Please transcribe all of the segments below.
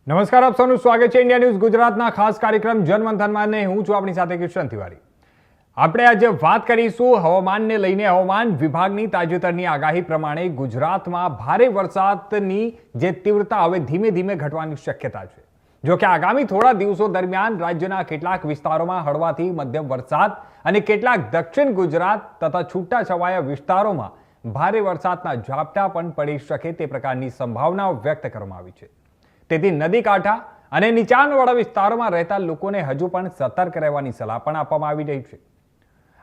નમસ્કાર, આપ સૌનું સ્વાગત છે ઇન્ડિયા ન્યૂઝ ગુજરાતના ખાસ કાર્યક્રમ જનમંથનમાં ને હું છું આપણી સાથે કિશન તિવારી। આપણે આજે વાત કરીશું હવામાનને લઈને। હવામાન વિભાગની તાજેતરની આગાહી પ્રમાણે ગુજરાતમાં ભારે વરસાદની જે તીવ્રતા હવે ધીમે ધીમે ઘટવાની શક્યતા છે। જો કે આગામી થોડા દિવસો દરમિયાન રાજ્યના કેટલાક વિસ્તારોમાં હળવાથી મધ્યમ વરસાદ અને કેટલાક દક્ષિણ ગુજરાત તથા છૂટાછવાયા વિસ્તારોમાં ભારે વરસાદના ઝાપટા પણ પડી શકે તે પ્રકારની સંભાવનાઓ વ્યક્ત કરવામાં આવી છે। તેથી નદી કાંઠા અને નીચાણવાળા વિસ્તારોમાં રહેતા લોકોને હજુ પણ સતર્ક રહેવાની સલાહ પણ આપવામાં આવી રહી છે।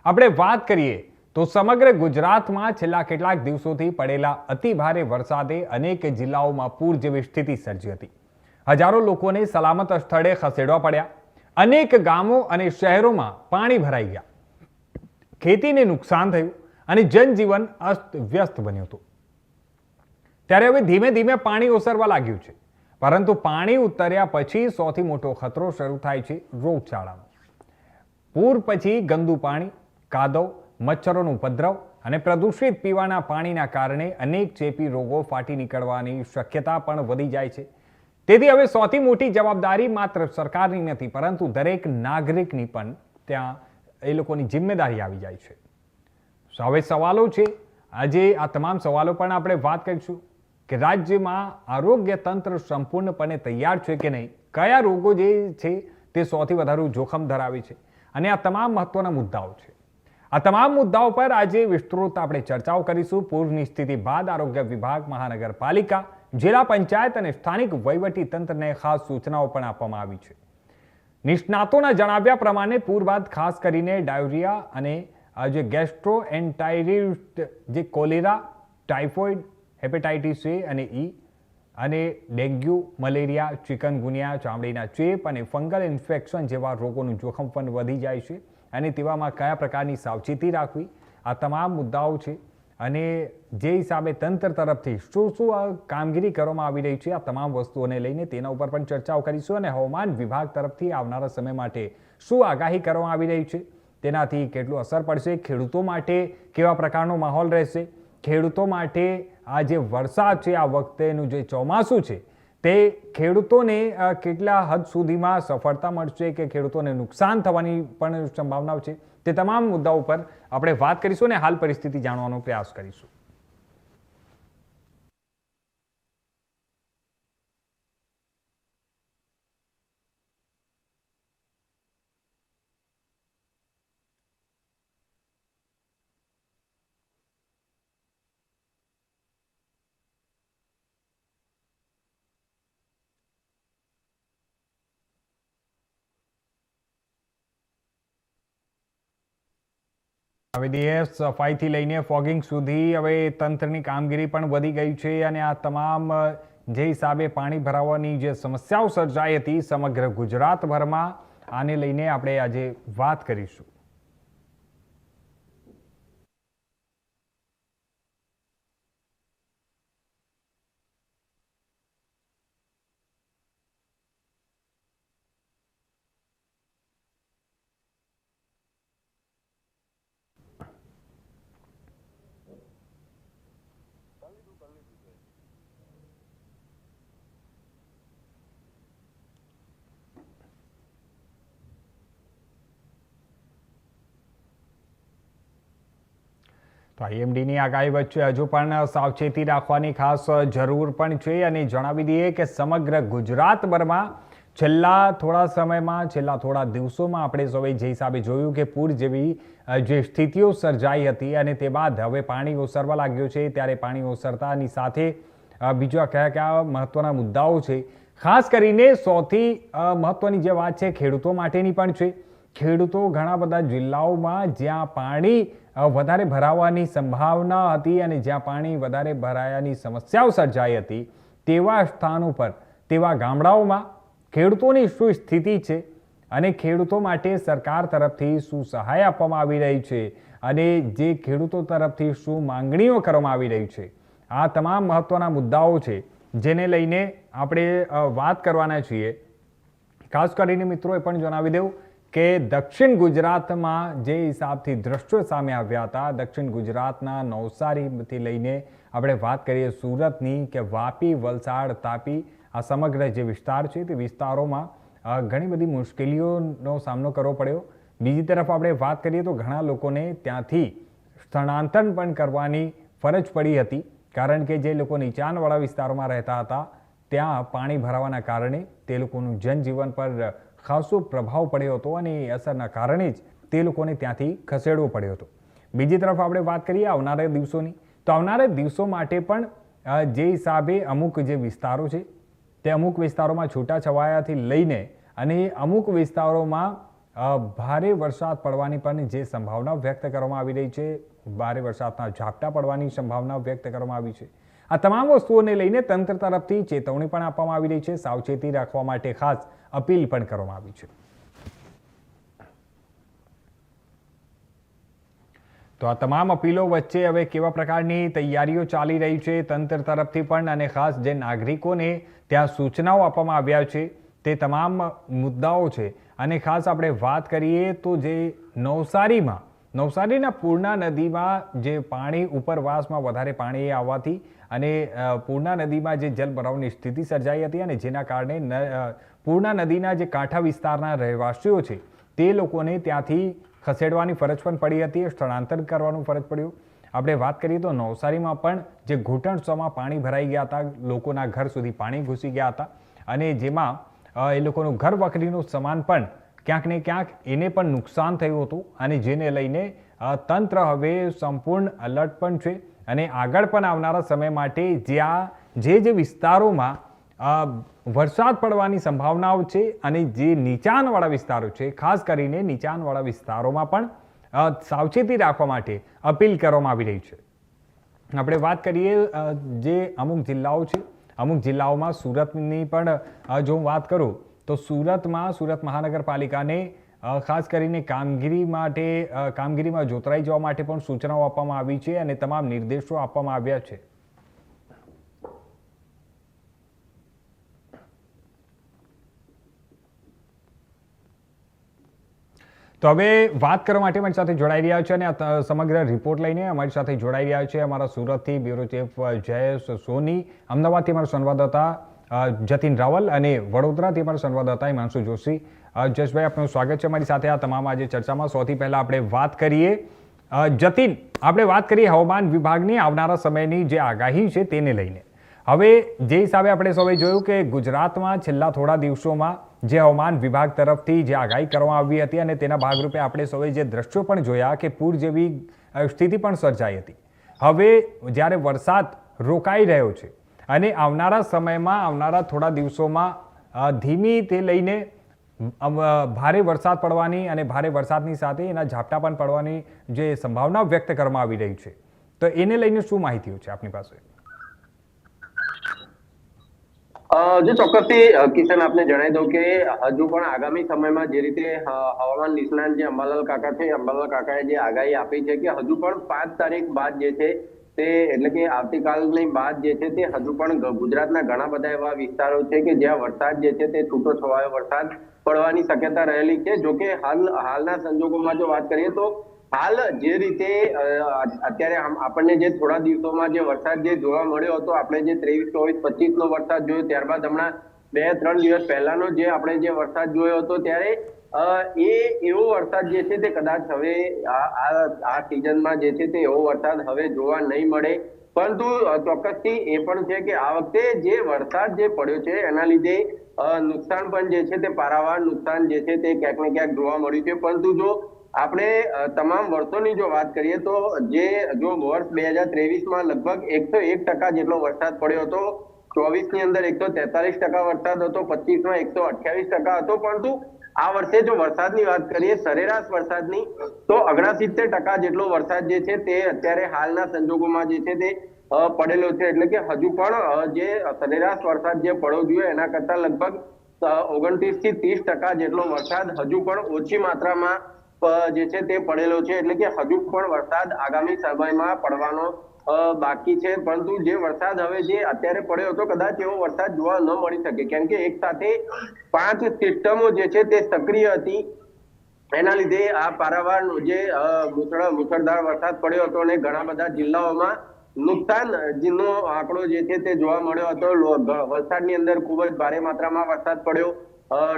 આપણે વાત કરીએ તો સમગ્ર ગુજરાતમાં છેલ્લા કેટલાક દિવસોથી પડેલા અતિ ભારે વરસાદે અનેક જિલ્લાઓમાં પૂર જેવી સ્થિતિ સર્જી હતી। હજારો લોકોને સલામત સ્થળે ખસેડવા પડ્યા। અનેક ગામો અને શહેરોમાં પાણી ભરાઈ ગયા, ખેતીને નુકસાન થયું અને જનજીવન અસ્તવ્યસ્ત બન્યું હતું। ત્યારે હવે ધીમે ધીમે પાણી ઓસરવા લાગ્યું છે, પરંતુ પાણી ઉતર્યા પછી સૌથી મોટો ખતરો શરૂ થાય છે રોગચાળાનો। પૂર પછી ગંદુ પાણી, કાદવ, મચ્છરોનો ઉપદ્રવ અને પ્રદૂષિત પીવાના પાણીના કારણે અનેક ચેપી રોગો ફાટી નીકળવાની શક્યતા પણ વધી જાય છે। તેથી હવે સૌથી મોટી જવાબદારી માત્ર સરકારની નથી, પરંતુ દરેક નાગરિકની પણ ત્યાં એ લોકોની જિમ્મેદારી આવી જાય છે। હવે સવાલો છે, આજે આ તમામ સવાલો પણ આપણે વાત કરીશું કે રાજ્યમાં આરોગ્ય તંત્ર સંપૂર્ણપણે તૈયાર છે કે નહીં, કયા રોગો જે છે તે સૌથી વધારે જોખમ ધરાવે છે, અને આ તમામ મહત્વના મુદ્દાઓ છે। આ તમામ મુદ્દાઓ પર આજે વિસ્તૃત આપણે ચર્ચાઓ કરીશું। પૂરની સ્થિતિ બાદ આરોગ્ય વિભાગ, મહાનગરપાલિકા, જિલ્લા પંચાયત અને સ્થાનિક વહીવટી તંત્રને ખાસ સૂચનાઓ પણ આપવામાં આવી છે। નિષ્ણાતોના જણાવ્યા પ્રમાણે પૂર બાદ ખાસ કરીને ડાયરિયા અને જે ગેસ્ટ્રોએન્ટેરિટિસ, જે કોલેરા, ટાઇફોઇડ, હેપેટાઇટિસ એ અને ઈ અને ડેન્ગ્યુ, મલેરિયા, ચિકનગુનિયા, ચામડીના ચેપ અને ફંગલ ઇન્ફેક્શન જેવા રોગોનું જોખમ પણ વધી જાય છે। અને તેવામાં કયા પ્રકારની સાવચેતી રાખવી, આ તમામ મુદ્દાઓ છે। અને જે હિસાબે તંત્ર તરફથી શું કામગીરી કરવામાં આવી રહી છે, આ તમામ વસ્તુઓને લઈને તેના ઉપર પણ ચર્ચાઓ કરીશું। અને હવામાન વિભાગ તરફથી આવનારા સમય માટે શું આગાહી કરવામાં આવી રહી છે, તેનાથી કેટલું અસર પડશે, ખેડૂતો માટે કેવા પ્રકારનો માહોલ રહેશે, ખેડૂતો માટે આ જે વરસાદ છે, આ વખતેનું જે ચોમાસું છે તે ખેડૂતોને કેટલા હદ સુધીમાં સફળતા મળશે કે ખેડૂતોને નુકસાન થવાની પણ સંભાવનાઓ છે, તે તમામ મુદ્દાઓ પર આપણે વાત કરીશું અને હાલ પરિસ્થિતિ જાણવાનો પ્રયાસ કરીશું। હવે સફાઈથી લઈને ફોગિંગ સુધી હવે તંત્રની કામગીરી પણ વધી ગઈ છે। અને આ તમામ જે હિસાબે પાણી ભરાવાની જે સમસ્યાઓ સર્જાઈ હતી સમગ્ર ગુજરાતભરમાં, આને લઈને આપણે આજે વાત કરીશું। તો આઈએમડીની આગાહી વચ્ચે હજુ પણ સાવચેતી રાખવાની ખાસ જરૂર પણ છે। અને જણાવી દઈએ કે સમગ્ર ગુજરાતભરમાં છેલ્લા થોડા સમયમાં, છેલ્લા થોડા દિવસોમાં આપણે સૌએ જે હિસાબે જોયું કે પૂર જેવી જે સ્થિતિઓ સર્જાઈ હતી અને તે બાદ હવે પાણી ઓસરવા લાગ્યું છે। ત્યારે પાણી ઓસરતાની સાથે બીજા કયા કયા મહત્વના મુદ્દાઓ છે, ખાસ કરીને સૌથી મહત્વની જે વાત છે ખેડૂતો માટેની પણ છે। ખેડૂતો ઘણા બધા જિલ્લાઓમાં જ્યાં પાણી વધારે ભરાવાની સંભાવના હતી અને જ્યાં પાણી વધારે ભરાયાની સમસ્યાઓ સર્જાઈ હતી, તેવા સ્થાનો પર, તેવા ગામડાઓમાં ખેડૂતોની શું સ્થિતિ છે અને ખેડૂતો માટે સરકાર તરફથી શું સહાય આપવામાં આવી રહી છે અને જે ખેડૂતો તરફથી શું માંગણીઓ કરવામાં આવી રહી છે, આ તમામ મહત્વના મુદ્દાઓ છે જેને લઈને આપણે વાત કરવાના છીએ। ખાસ કરીને મિત્રો એ પણ જણાવી દઉં કે દક્ષિણ ગુજરાતમાં જે હિસાબથી દ્રશ્યો સામે આવ્યા હતા, દક્ષિણ ગુજરાતના નવસારીથી લઈને આપણે વાત કરીએ સુરતની, કે વાપી, વલસાડ, તાપી આ સમગ્ર જે વિસ્તાર છે તે વિસ્તારોમાં ઘણી બધી મુશ્કેલીઓનો સામનો કરવો પડ્યો. બીજી તરફ આપણે વાત કરીએ તો ઘણા લોકોને ત્યાંથી સ્થળાંતર પણ કરવાની ફરજ પડી હતી, કારણ કે જે લોકો નીચાણવાળા વિસ્તારોમાં રહેતા હતા ત્યાં પાણી ભરાવાના કારણે તે લોકોનું જનજીવન પર ખાસો પ્રભાવ પડ્યો હતો અને એ અસરના કારણે જ તે લોકોને ત્યાંથી ખસેડવો પડ્યો હતો. બીજી તરફ આપણે વાત કરીએ આવનારા દિવસોની, તો આવનારા દિવસો માટે પણ જે હિસાબે અમુક જે વિસ્તારો છે તે અમુક વિસ્તારોમાં છૂટાછવાયાથી લઈને અને અમુક વિસ્તારોમાં ભારે વરસાદ પડવાની પણ જે સંભાવના વ્યક્ત કરવામાં આવી રહી છે, ભારે વરસાદના ઝાપટા પડવાની સંભાવના વ્યક્ત કરવામાં આવી છે. આ તમામ વસ્તુઓને લઈને તંત્ર તરફથી ચેતવણી પણ આપવામાં આવી રહી છે, સાવચેતી રાખવા માટે ખાસ અપીલ પણ કરવામાં આવી છે. તો આ તમામ અપીલો વચ્ચે હવે કેવા પ્રકારની તૈયારીઓ ચાલી રહી છે તંત્ર તરફથી પણ, અને ખાસ જે નાગરિકોને ત્યાં સૂચનાઓ આપવામાં આવ્યા છે તે તમામ મુદ્દાઓ છે. અને ખાસ આપણે વાત કરીએ તો જે નવસારીના પૂર્ણા નદીમાં જે પાણી ઉપરવાસમાં વધારે પાણી આવવાથી અને પૂર્ણા નદીમાં જે જલભરાવની સ્થિતિ સર્જાઈ હતી અને જેના કારણે પૂર્ણા નદીના જે કાંઠા વિસ્તારના રહેવાસીઓ છે તે લોકોને ત્યાંથી ખસેડવાની ફરજ પણ પડી હતી, સ્થળાંતર કરવાનું ફરજ પડ્યું. આપણે વાત કરીએ તો નવસારીમાં પણ જે ઘૂંટણસમાં પાણી ભરાઈ ગયા હતા, લોકોના ઘર સુધી પાણી ઘૂસી ગયા હતા અને જેમાં એ લોકોનું ઘર વખરીનું સામાન પણ ક્યાંક ને ક્યાંક એને પણ નુકસાન થયું હતું અને જેને લઈને તંત્ર હવે સંપૂર્ણ એલર્ટ પણ છે અને આગળ પણ આવનારા સમય માટે જ્યાં જે વિસ્તારોમાં વરસાદ પડવાની સંભાવનાઓ છે અને જે નીચાણવાળા વિસ્તારો છે, ખાસ કરીને નીચાણવાળા વિસ્તારોમાં પણ સાવચેતી રાખવા માટે અપીલ કરવામાં આવી રહી છે. આપણે વાત કરીએ જે અમુક જિલ્લાઓ છે, અમુક જિલ્લાઓમાં સુરતની પણ જો હું વાત કરું તો સુરત મહાનગરપાલિકાને ખાસ કરીને કામગીરીમાં જોતરાઈ જવા માટે પણ સૂચનાઓ આપવામાં આવી છે અને તમામ નિર્દેશો આપવામાં આવ્યા છે. તો હવે વાત કરવા માટે અમારી સાથે જોડાઈ રહ્યા છે અને આ સમગ્ર રિપોર્ટ લઈને અમારી સાથે જોડાઈ રહ્યા છે અમારા સુરતથી બ્યુરો ચીફ જયેશ સોની, અમદાવાદથી અમારા સંવાદદાતા જતીન રાવલ અને વડોદરાથી અમારા સંવાદદાતા હિમાંશુ જોશી. જયેશભાઈ, આપનું સ્વાગત છે અમારી સાથે આ તમામ આજે ચર્ચામાં. સૌથી પહેલા આપણે વાત કરીએ જતીન, આપણે વાત કરીએ હવામાન વિભાગની આવનારા સમયની જે આગાહી છે તેને લઈને. હવે જે હિસાબે આપણે સૌએ જોયું કે ગુજરાતમાં છેલ્લા થોડા દિવસોમાં જે હવામાન વિભાગ તરફથી જે આગાહી કરવામાં આવી હતી અને તેના ભાગરૂપે આપણે સૌએ જે દ્રશ્યો પણ જોયા કે પૂર જેવી સ્થિતિ પણ સર્જાઈ હતી. હવે જ્યારે વરસાદ રોકાઈ રહ્યો છે અને આવનારા સમયમાં આવનારા થોડા દિવસોમાં ધીમી તે લઈને ભારે વરસાદ પડવાની અને ભારે વરસાદની સાથે એના ઝાપટા પણ પડવાની જે સંભાવના વ્યક્ત કરવામાં આવી રહી છે, તો એને લઈને શું માહિતીઓ છે આપની પાસે? જો ચોક્કસથી કિશન આપને જણાવી દઉં કે હજુ પણ આગામી સમયમાં જે રીતે હવામાન નિષ્ણાત જે અંબાલાલ કાકા છે, અંબાલાલ કાકાએ જે આગાહી આપી છે કે હજુ પણ 5 તારીખ બાદ જે છે તે એટલે કે આવતીકાલની બાદ જે છે તે હજુ પણ ગુજરાતના ઘણા બધા એવા વિસ્તારો છે કે જ્યાં વરસાદ જે છે તે છૂટો છવાયો વરસાદ પડવાની શક્યતા રહેલી છે. જોકે હાલના સંજોગોમાં જો વાત કરીએ તો હાલ જે રીતે અત્યારે આપણને જે થોડા દિવસોમાં જે વરસાદ જે જોવા મળ્યો હતો, આપણે જે 23, 24, 25 નો વરસાદ જોયો, ત્યારબાદ હમણાં 2-3 દિવસ પહેલાનો જે આપણે જે વરસાદ જોયો હતો ત્યારે એવો વરસાદ જે છે તે કદાચ હવે આ સિઝનમાં જે છે તે એવો વરસાદ હવે જોવા નહીં મળે. પરંતુ ચોક્કસથી એ પણ છે કે આ વખતે જે વરસાદ જે પડ્યો છે એના લીધે નુકસાન પણ જે છે તે પારાવાર નુકસાન જે છે તે ક્યાંક ને ક્યાંક જોવા મળ્યું છે. પરંતુ જો આપણે તમામ વર્ષોની જો વાત કરીએ તો જો વર્ષ 2023માં લગભગ 101% જેટલો વરસાદ પડ્યો હતો, 24 ની અંદર 143% વરસાદ હતો, 25માં 128% હતો. પરંતુ આ વર્ષે જો વરસાદની વાત કરીએ સરેરાશ વરસાદની તો 69% જેટલો વરસાદ જે છે તે અત્યારે હાલના સંજોગોમાં જે છે તે પડેલો છે. એટલે કે હજુ પણ જે સરેરાશ વરસાદ જે પડવો જોઈએ એના કરતા લગભગ 29 થી 30% જેટલો વરસાદ હજુ પણ ઓછી માત્રામાં જે છે તે પડેલો છે. એટલે કે હજુ પણ વરસાદ આગામી સમયમાં પડવાનો બાકી છે. પરંતુ જે વરસાદ હવે જે અત્યારે પડ્યો હતો કદાચ એવો વરસાદ જોવા ન મળી શકે, કેમ કે એક સાથે 5 સિસ્ટમો જે છે તે સક્રિય હતી. એના લીધે આ પારાવાર જે મુસળધાર વરસાદ પડ્યો હતો અને ઘણા બધા જિલ્લાઓમાં નુકસાન નો આંકડો જે છે તે જોવા મળ્યો હતો. વલસાડની અંદર ખૂબ જ ભારે માત્રામાં વરસાદ પડ્યો.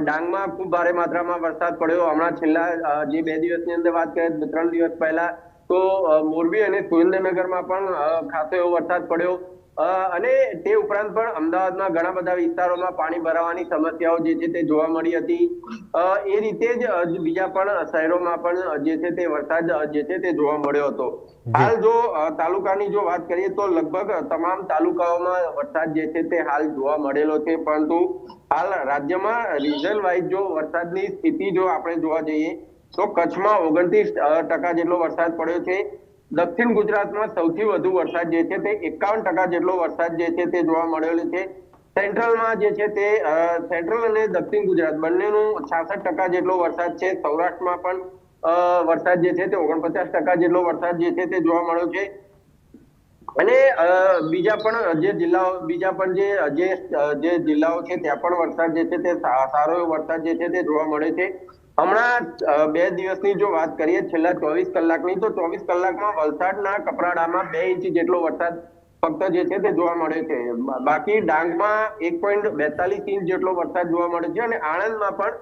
ડાંગમાં ખૂબ ભારે માત્રામાં વરસાદ પડ્યો. હમણાં છેલ્લા જે 2 દિવસની અંદર વાત કરીએ, 3 દિવસ પહેલા તો મોરબી અને સુરેન્દ્રનગરમાં પણ ખાસો એવો વરસાદ પડ્યો. અને તે ઉપરાંત પણ અમદાવાદમાં ઘણા બધા વિસ્તારોમાં પાણી ભરાવાની સમસ્યાઓ જે છે તે જોવા મળી હતી. એ રીતે જ બીજા પણ શહેરોમાં પણ જે છે તે વરસાદ જે છે તે જોવા મળ્યો હતો. હાલ જો તાલુકાની જો વાત કરીએ તો લગભગ તમામ તાલુકાઓમાં વરસાદ જે છે તે હાલ જોવા મળેલો છે. પરંતુ હાલ રાજ્યમાં રીજન વાઇઝ જો વરસાદની સ્થિતિ જો આપણે જોવા જઈએ તો કચ્છમાં 29% જેટલો વરસાદ પડ્યો છે. દક્ષિણ ગુજરાતમાં સૌથી વધુ વરસાદ જે છે તે 51% જેટલો વરસાદ જે છે તે જોવા મળેલો છે. સેન્ટ્રલમાં જે છે તે સેન્ટ્રલ અને દક્ષિણ ગુજરાત બંનેનું 66% જેટલો વરસાદ છે. સૌરાષ્ટ્રમાં પણ વરસાદ જે છે તે 49% જેટલો વરસાદ જે છે તે જોવા મળ્યો છે. અને બીજા પણ જે જિલ્લાઓ છે ત્યાં પણ વરસાદ જે છે તે સારો એવો વરસાદ જે છે તે જોવા મળે છે. હમણાં 2 દિવસની જો વાત કરીએ, છેલ્લા 24 કલાકની, તો 24 કલાકમાં વલસાડના કપરાડામાં 2 ઇંચ જેટલો વરસાદ ફક્ત જે છે તે જોવા મળે છે. બાકી ડાંગમાં 1.42 ઇંચ જેટલો વરસાદ જોવા મળે છે અને આણંદમાં પણ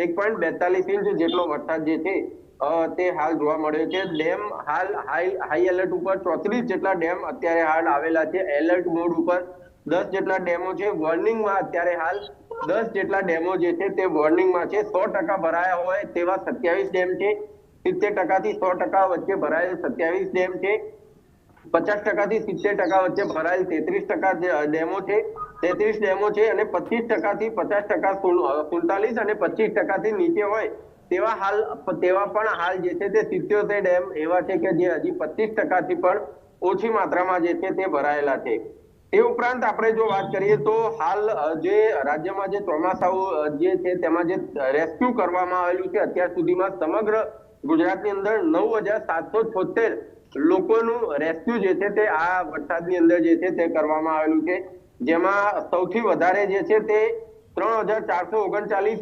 1.42 ઇંચ જેટલો વરસાદ જે છે તે હાલ જોવા મળ્યો છે. ડેમ હાલ હાઈ એલર્ટ ઉપર 34 જેટલા ડેમ અત્યારે હાલ આવેલા છે. એલર્ટ મોડ ઉપર 10 જેટલા ડેમો છે. વોર્નિંગમાં અત્યારે હાલ 10 જેટલા ડેમો જે છે તે વોર્નિંગમાં છે. 100% ભરાયા હોય તેવા 27 ડેમ છે. 70% થી 100% વચ્ચે ભરાયેલ 27 ડેમ છે. 50% થી 70% વચ્ચે ભરાયેલ 33% ડેમો છે. 33 ડેમો છે અને 25% થી 50% 47 અને 25% થી નીચે હોય તેવા પણ હાલ જે છે તે 77 ડેમ એવા છે કે જે હજી 25% થી પણ ઓછી માત્રામાં જે છે તે ભરાયેલા છે. એ ઉપરાંત આપણે જો વાત કરીએ તો હાલ જે રાજ્યમાં જે ચોમાસાઓ જે છે તેમાં જે રેસ્ક્યુ કરવામાં આવેલું છે, અત્યાર સુધીમાં સમગ્ર ગુજરાતની અંદર 9,776 લોકોનું રેસ્ક્યુ જે છે તે આ વરસાદની અંદર જે છે તે કરવામાં આવેલું છે. જેમાં સૌથી વધારે જે છે તે 3,439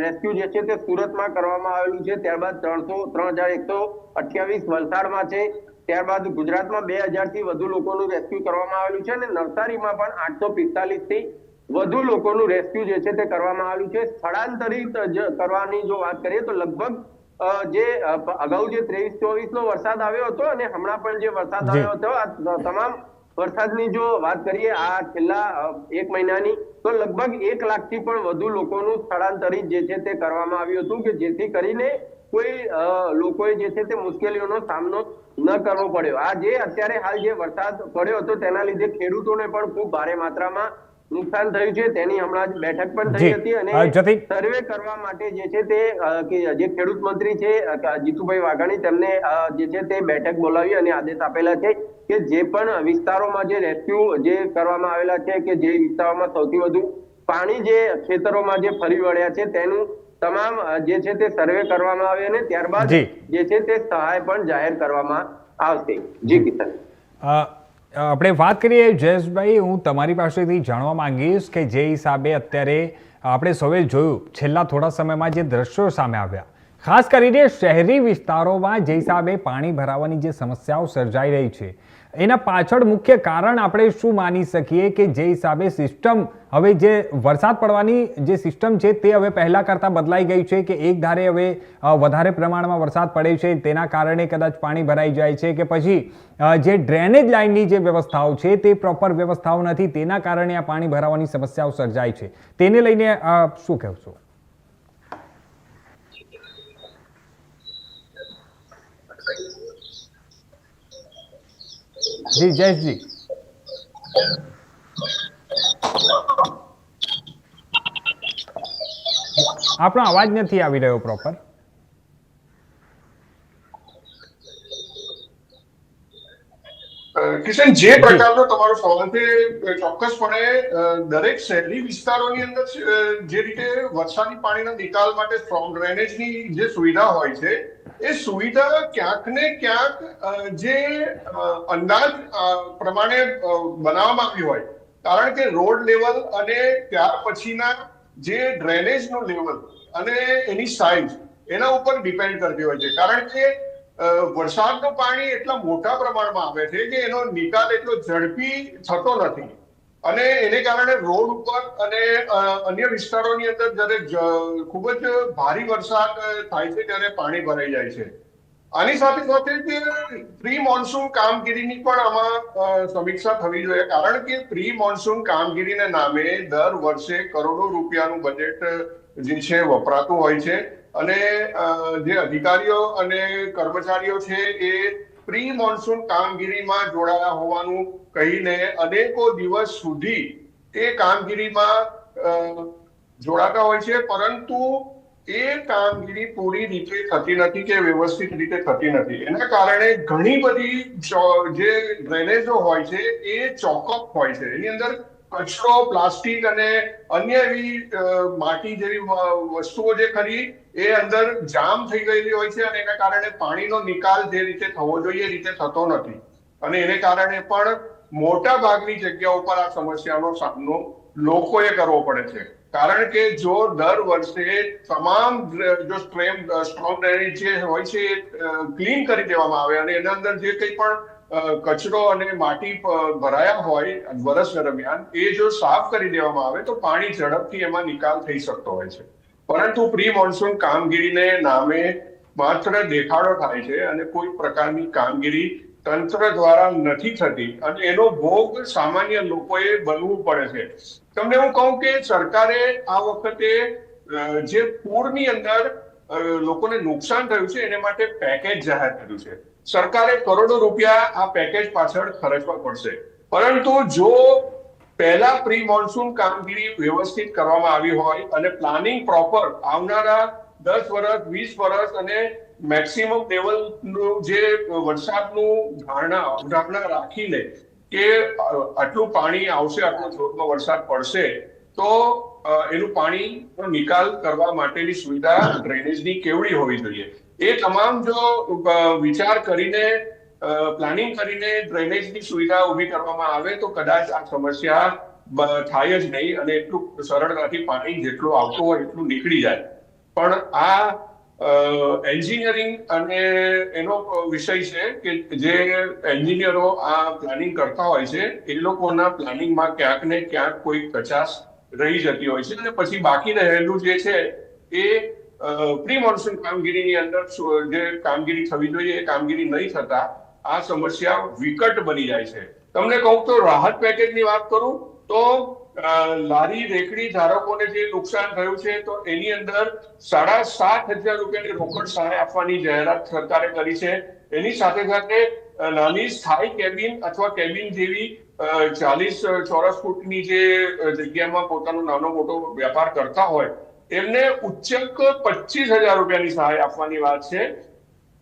રેસ્ક્યુ જે છે તે સુરતમાં કરવામાં આવેલું છે. ત્યારબાદ 3,128 વલસાડમાં છે. ત્યારબાદ ગુજરાતમાં 2,000 થી વધુ લોકોનું રેસ્ક્યુ કરવામાં આવેલું છે અને નવસારીમાં પણ 845 થી વધુ લોકોનું રેસ્ક્યુ જે છે તે કરવામાં આવેલું છે. સ્થળાંતરિત કરવાની જો વાત કરીએ તો લગભગ જે અગાઉ જે 23-24 નો વરસાદ આવ્યો હતો અને હમણાં પણ જે વરસાદ આવ્યો હતો, આ તમામ વરસાદની જો વાત કરીએ આ છેલ્લા 1 મહિનાની, તો લગભગ 1 લાખથી પણ વધુ લોકોનું સ્થળાંતરિત જે છે તે કરવામાં આવ્યું હતું કે જેથી કરીને કોઈ લોકોએ જે છે તે મુશ્કેલીઓનો સામનો ન કરવો પડ્યો. આ જે અત્યારે હાલ જે વરસાદ પડ્યો હતો તેના લીધે ખેડૂતોને પણ ખૂબ ભારે માત્રામાં નુકસાન થયું છે. તેની હમણાં જ બેઠક પણ થઈ હતી અને સર્વે કરવા માટે જે છે તે જે ખેડૂત મંત્રી છે જીતુભાઈ વાઘાણી, તેમને જે છે તે બેઠક બોલાવી અને આદેશ આપેલા છે કે જે પણ વિસ્તારોમાં જે રેસ્ક્યુ જે કરવામાં આવેલા છે કે જે વિસ્તારોમાં સૌથી વધુ પાણી જે ખેતરોમાં જે ફરી વળ્યા છે તેનું તમામ જે છે તે સર્વે કરવામાં આવે અને ત્યારબાદ જે છે તે સહાય પણ જાહેર કરવામાં આવશે. જી કિશન, આપણે વાત કરીએ જયેશભાઈ, હું તમારી પાસેથી જાણવા માંગીશ કે જે હિસાબે અત્યારે આપણે સૌએ જોયું છેલ્લા થોડા સમયમાં જે દ્રશ્યો સામે આવ્યા, ખાસ કરીને શહેરી વિસ્તારોમાં જે હિસાબે પાણી ભરાવાની જે સમસ્યાઓ સર્જાઈ રહી છે, એના પાછળ મુખ્ય કારણ આપણે શું માની શકીએ કે જે હિસાબે સિસ્ટમ હવે જે વરસાદ પડવાની જે સિસ્ટમ છે તે હવે પહેલા કરતાં બદલાઈ ગઈ છે કે એક ધારે હવે વધારે પ્રમાણમાં વરસાદ પડે છે તેના કારણે કદાચ પાણી ભરાઈ જાય છે કે પછી જે ડ્રેનેજ લાઇનની જે વ્યવસ્થાઓ છે તે પ્રોપર વ્યવસ્થાઓ નથી, તેના કારણે આ પાણી ભરાવાની સમસ્યાઓ સર્જાય છે, તેને લઈને શું કહેશો? જી જયેશજી, આપણો અવાજ નથી આવી રહ્યો પ્રોપર. કિશન, જે પ્રકારનો તમારો સવાલ છે ચોક્કસપણે દરેક શહેરી વિસ્તારોની અંદર જે રીતે વરસાદી પાણીના નિકાલ માટે સ્ટ્રોંગ ડ્રેનેજની જે સુવિધા હોય છે એ સુવિધા ક્યાંક ને ક્યાંક જે અંદાજ પ્રમાણે બનાવવામાં આવી હોય, કારણ કે રોડ લેવલ અને ત્યાર પછીના જે ડ્રેનેજનું લેવલ અને એની સાઇઝ એના ઉપર ડિપેન્ડ કરતી હોય છે. કારણ કે વરસાદનું પાણી એટલા મોટા પ્રમાણમાં આવે છે કે એનો નિકાલ એટલો ઝડપી થતો નથી અને એને કારણે રોડ ઉપર અને અન્ય વિસ્તારોની અંદર જ્યારે ખૂબ જ ભારે વરસાદ થાય છે ત્યારે પાણી ભરાઈ જાય છે. આની સાથે સાથે જે પ્રી મોન્સૂન કામગીરીની પણ આમાં સમીક્ષા થવી જોઈએ, કારણ કે પ્રી મોન્સૂન કામગીરીના નામે દર વર્ષે કરોડો રૂપિયાનું બજેટ જે છે વપરાતું હોય છે અને જે અધિકારીઓ અને કર્મચારીઓ છે એ પ્રી મોન્સૂન કામગીરીમાં જોડાયા હોવાનું કહીને અનેકો દિવસ સુધી એ કામગીરીમાં જોડાતા હોય છે, પરંતુ એ કામગીરી પૂરી રીતે થતી નથી કે વ્યવસ્થિત રીતે થતી નથી. એના કારણે ઘણી બધી જે ડ્રેનેજો હોય છે એ ચોકઅપ હોય છે. એની અંદર કચરો, પ્લાસ્ટિક અને અન્ય એવી માટી જેવી વસ્તુઓ જે ખરી એ અંદર જામ થઈ ગયેલી હોય છે અને એના કારણે પાણીનો નિકાલ જે રીતે થવો જોઈએ એ રીતે થતો નથી અને એને કારણે પણ મોટા ભાગની જગ્યાઓ પર આ સમસ્યાનો સામનો લોકોએ કરવો પડે છે. કારણ કે જો દર વર્ષે તમામ જો સ્ટ્રોમ ડ્રેનેજ જે હોય છે એ ક્લીન કરી દેવામાં આવે અને એના અંદર જે કંઈ પણ કચરો અને માટી ભરાયા હોય વર્ષ દરમિયાન એ જો સાફ કરી દેવામાં આવે તો પાણી ઝડપથી એમાં નિકાલ થઈ શકતો હોય છે. પરંતુ પ્રી મોન્સૂન કામગીરીને નામે માત્ર દેખાડો થાય છે અને કોઈ પ્રકારની કામગીરી તંત્ર દ્વારા નથી થતી અને એનો ભોગ સામાન્ય લોકોએ બનવું પડે છે. તમને હું કહું કે સરકારે આ વખતે જે પૂરની અંદર લોકોને નુકસાન થયું છે એને માટે પેકેજ જાહેર કર્યું છે. સરકારે કરોડો રૂપિયા આ પેકેજ પાછળ ખર્ચવા પડશે, પરંતુ જો પહેલા પ્રી મોન્સૂન કામગીરી વ્યવસ્થિત કરવામાં આવી હોય અને પ્લાનિંગ પ્રોપર આવનારા 10 વર્ષ 20 વર્ષ અને મેક્સિમમ લેવલનું જે વરસાદનું ધારણા રાખીને કે આટલું પાણી આવશે, આટલો જોરમાં વરસાદ પડશે તો એનું પાણીનો નિકાલ કરવા માટેની સુવિધા ડ્રેનેજની કેવડી હોવી જોઈએ, એ તમામ જો વિચાર કરીને પ્લાનિંગ કરીને ડ્રેનેજની સુવિધા ઊભી કરવામાં આવે તો કદાચ આ સમસ્યા થાય જ નહીં અને એટલું સરળતાથી પાણી જેટલું આવતું હોય એટલું નીકળી જાય. પણ આ એન્જિનિયરિંગ અને એનો વિષય છે કે જે એન્જિનિયરો આ પ્લાનિંગ કરતા હોય છે એ લોકોના પ્લાનિંગમાં ક્યાંક ને ક્યાંક કોઈ કચાશ રહી જતી હોય છે અને પછી બાકી રહેલું જે છે એ પ્રી મોન્સૂન કામગીરીની અંદર જે કામગીરી થવી જોઈએ એ કામગીરી નહીં થતા આ સમસ્યા વિકટ બની જાય છે. તમને કહું તો રાહત પેકેજની વાત કરું તો લારી રેકડી ધારકોને જે નુકસાન થયું છે તો એની અંદર 7,500 રૂપિયાની રોકડ સહાય આપવાની જાહેરાત સરકારે કરી છે. એની સાથે સાથે નાની સ્થાયી કેબિન અથવા કેબિન જેવી 40 ચોરસ ફૂટની જે જગ્યામાં પોતાનો નાનો મોટો વેપાર કરતા હોય એમને ઉચ્ચક 25,000 રૂપિયાની સહાય આપવાની વાત છે.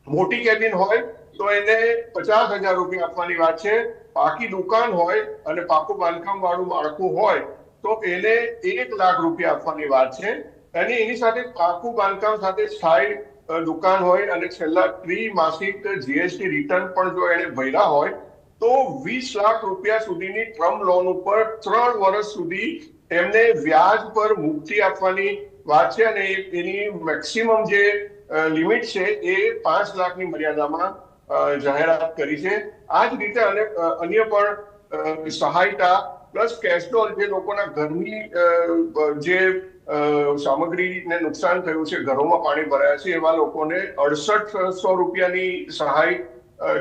મોટી કેબિન હોય તો એને 50,000 રૂપિયા આપવાની વાત છે. પાકી દુકાન હોય અને પાકું બાંધકામ વાળું માળખું હોય તો એને 1 લાખ રૂપિયા આપવાની વાત છે. અને એની સાથે પાકું બાંધકામ સાથે સ્થાયી દુકાન હોય અને છેલ્લા ત્રિમાસિક જીએસટી રિટર્ન પણ જો એને ભર્યા હોય તો 20 લાખ રૂપિયા સુધીની ટર્મ લોન ઉપર 3 વર્ષ સુધી એમને વ્યાજ પર મુક્તિ આપવાની વાત છે અને એની મેક્સિમમ જે લિમિટ છે એ 5 લાખની મર્યાદામાં જાહેરાત કરી છે. આ જ રીતે અન્ય પણ સહાયતા પ્લસ કેશડોલ જે લોકોના ઘરની જે સામગ્રીને નુકસાન થયું છે, ઘરોમાં પાણી ભરાયા છે એવા લોકોને 6800 રૂપિયાની સહાય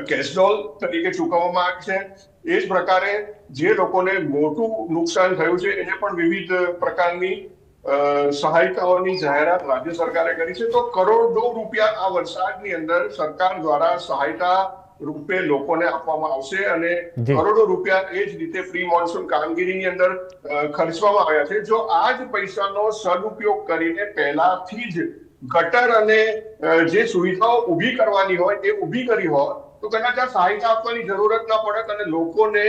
કેશડોલ તરીકે ચૂકવવામાં આવી છે. એ જ પ્રકારે જે લોકોને મોટું નુકસાન થયું છે એને પણ વિવિધ પ્રકારની સહાયતાઓની જાહેરાત રાજ્ય સરકારે કરી છે. તો કરોડો રૂપિયા આ વરસાદની અંદર સરકાર દ્વારા સહાયતા રૂપે લોકોને આપવામાં આવશે અને કરોડો રૂપિયા એ જ રીતે પ્રી મોન્સૂન કામગીરીની અંદર ખર્ચવામાં આવ્યા છે. જો આ જ પૈસાનો સદુપયોગ કરીને પહેલાથી જ ગટર અને જે સુવિધાઓ ઊભી કરવાની હોય એ ઊભી કરી હોય તો કદાચ આ સહાયતા આપવાની જરૂરત ના પડત અને લોકોને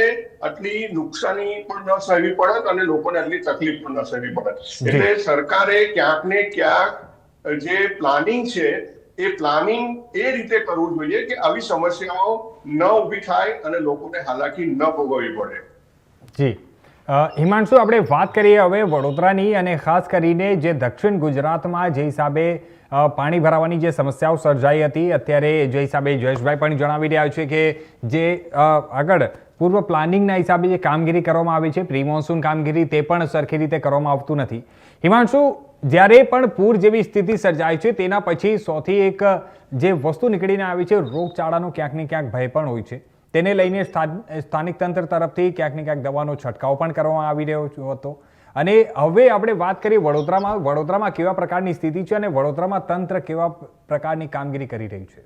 આટલી નુકસાની પણ ન સહેવી પડત અને લોકોને આટલી તકલીફ પણ ન સહેવી પડત. એટલે સરકારે ક્યાંક ને ક્યાંક જે પ્લાનિંગ છે એ પ્લાનિંગ એ રીતે કરવું જોઈએ કે આવી સમસ્યાઓ ન ઊભી થાય અને લોકોને હાલાકી ન ભોગવવી પડે. જી, હિમાંશુ, આપણે વાત કરીએ હવે વડોદરાની, અને ખાસ કરીને જે દક્ષિણ ગુજરાતમાં જે હિસાબે પાણી ભરાવાની જે સમસ્યાઓ સર્જાઈ હતી, અત્યારે જે હિસાબે જયેશભાઈ પણ જણાવી રહ્યા છે કે જે આગળ પૂર્વ પ્લાનિંગના હિસાબે જે કામગીરી કરવામાં આવી છે, પ્રી મોન્સૂન કામગીરી, તે પણ સરખી રીતે કરવામાં આવતું નથી. હિમાંશુ, જ્યારે પણ પૂર જેવી સ્થિતિ સર્જાય છે તેના પછી સૌથી એક જે વસ્તુ નીકળીને આવી છે, રોગચાળાનો ક્યાંક ને ક્યાંક ભય પણ હોય છે. તેને લઈને સ્થાનિક તંત્ર તરફથી ક્યાંક ને ક્યાંક દવાનો છંટકાવ પણ કરવામાં આવી રહ્યો હતો. અને હવે આપણે વાત કરીએ વડોદરામાં કેવા પ્રકારની સ્થિતિ છે અને વડોદરામાં તંત્ર કેવા પ્રકારની કામગીરી કરી રહ્યું છે?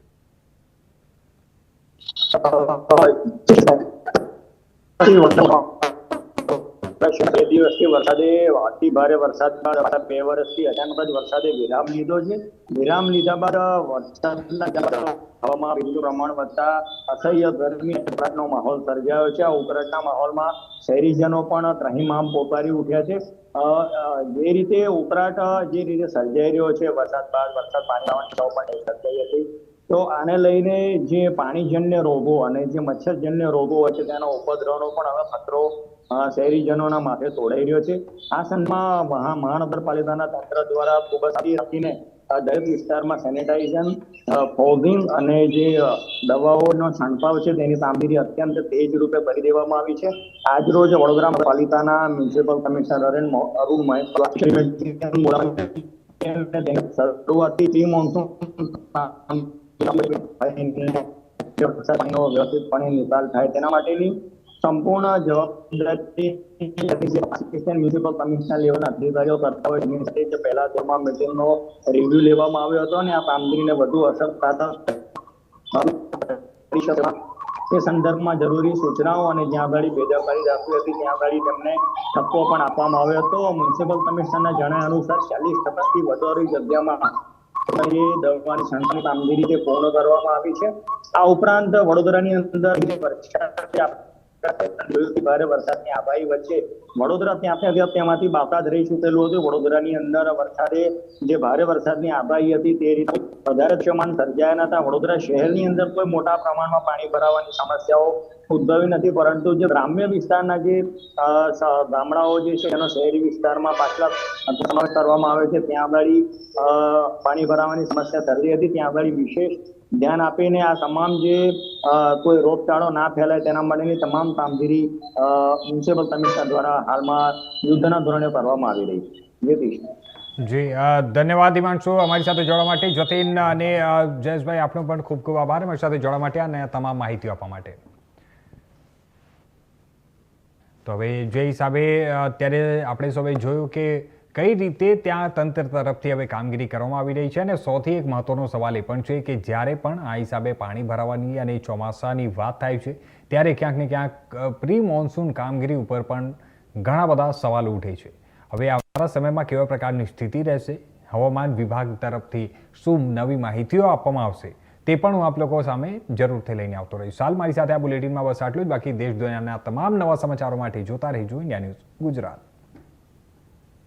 બે દિવસથી વરસાદે અતિ ભારે વરસાદ બાદ 2 વર્ષથી અચાનક જ વરસાદે વિરામ લીધો છે. વિરામ લીધા બાદ વરસાદના હવામાં બીજું પ્રમાણ વધતા અસહ્ય ગરમી ઉકળાટનો માહોલ સર્જાયો છે. આ ઉકળાટના માહોલમાં શહેરીજનો પણ ત્રાહિમામ પોકારી ઉઠ્યા છે. જે રીતે ઉકળાટ જે રીતે સર્જાઈ રહ્યો છે, વરસાદ બાદ પાણી આવવાની પણ સર્જાઈ હતી, તો આને લઈને જે પાણીજન્ય રોગો અને જે મચ્છરજન્ય રોગો હોય છે તેનો ઉપદ્રવનો પણ હવે ખતરો શહેરીજનોના માથે તોડાઈ રહ્યો છે. આ સંદર્ભમાં મહાનગરપાલિકાના તંત્ર દ્વારા ખૂબ જ સારી રાખીને દરેક વિસ્તારમાં સેનિટાઇઝેશન, ફોગિંગ અને જે દવાઓનો છંટકાવ છે તેની કામગીરી અત્યંત તેજ રૂપે કરી દેવામાં આવી છે. આજ રોજ વડોદરા પાલિકાના મ્યુનિસિપલ કમિશનર અરુણ શરૂઆતથી પ્રી મોન્સૂન વ્યવસ્થિતપણે નિકાલ થાય તેના માટેની સંપૂર્ણ જવાબદારી મ્યુનિસિપલ કમિશનર લેવલના અધિકારીઓ કરતા હોય. એની સાથે પહેલા તેમાં મીટિંગનો રિવ્યુ લેવામાં આવ્યો હતો અને આ કામગીરીને વધુ અસરકારક તે સંદર્ભમાં જરૂરી સૂચનાઓ અને જ્યાં આગળ બેદરકારી દાખવી હતી ત્યાં આગળ તેમને ઠપકો પણ આપવામાં આવ્યો હતો. મ્યુનિસિપલ કમિશનરના જણાવ્યા અનુસાર 40% વધુ જગ્યામાં દવાની છંટકાવની કામગીરી તે પૂર્ણ કરવામાં આવી છે. આ ઉપરાંત વડોદરાની અંદર ભારે વરસાદની આગાહી વચ્ચે વડોદરા ત્યાંથી બાકાત રહી ચૂકેલું હતું. વડોદરાની અંદર વરસાદે જે ભારે વરસાદની આગાહી હતી તે રીતે વધારે દ્રશ્યમાન સર્જાયા હતા. વડોદરા શહેરની અંદર કોઈ મોટા પ્રમાણમાં પાણી ભરાવાની સમસ્યાઓ ઉદ્ભવી નથી, પરંતુ જે ગ્રામ્ય વિસ્તારના જે ગામડાઓ જે છે એનો શહેરી વિસ્તારમાં પાછલા સમાવેશ કરવામાં આવે છે, ત્યાં આગળ પાણી ભરાવાની સમસ્યા સર્જાઈ હતી. ત્યાં આગળ વિશેષ ધ્યાન આપીને આ તમામ જે કોઈ રોગચાળો ના ફેલાય તેના માટેની તમામ કામગીરી મ્યુનિસિપલ કમિશનર દ્વારા હાલમાં યુદ્ધના ધોરણે કરવામાં આવી રહી છે. જી, ધન્યવાદ હિમાંશુ, અમારી સાથે જોડવા માટે. જતીન અને જયેશભાઈ, આપનો પણ ખૂબ ખૂબ આભાર અમારી સાથે જોડવા માટે અને તમામ માહિતી આપવા માટે. તો હવે જે હિસાબે અત્યારે આપણે સૌએ જોયું કે કઈ રીતે ત્યાં તંત્ર તરફથી હવે કામગીરી કરવામાં આવી રહી છે, અને સૌથી એક મહત્વનો સવાલ એ પણ છે કે જ્યારે પણ આ હિસાબે પાણી ભરાવાની અને ચોમાસાની વાત થાય છે ત્યારે ક્યાંક ને ક્યાંક પ્રી મોન્સૂન કામગીરી ઉપર પણ ઘણા બધા સવાલ ઉઠે છે. હવે આવનારા સમયમાં કેવા પ્રકારની સ્થિતિ રહેશે, હવામાન વિભાગ તરફથી શું નવી માહિતીઓ આપવામાં આવશે, તે પણ હું આપ લોકો સામે જરૂરથી લઈને આવતો રહીશ. હાલ મારી સાથે આ બુલેટિનમાં બસ આટલું જ. બાકી દેશ દુનિયાના તમામ નવા સમાચારો માટે જોતા રહેજો ઇન્ડિયા ન્યૂઝ ગુજરાત.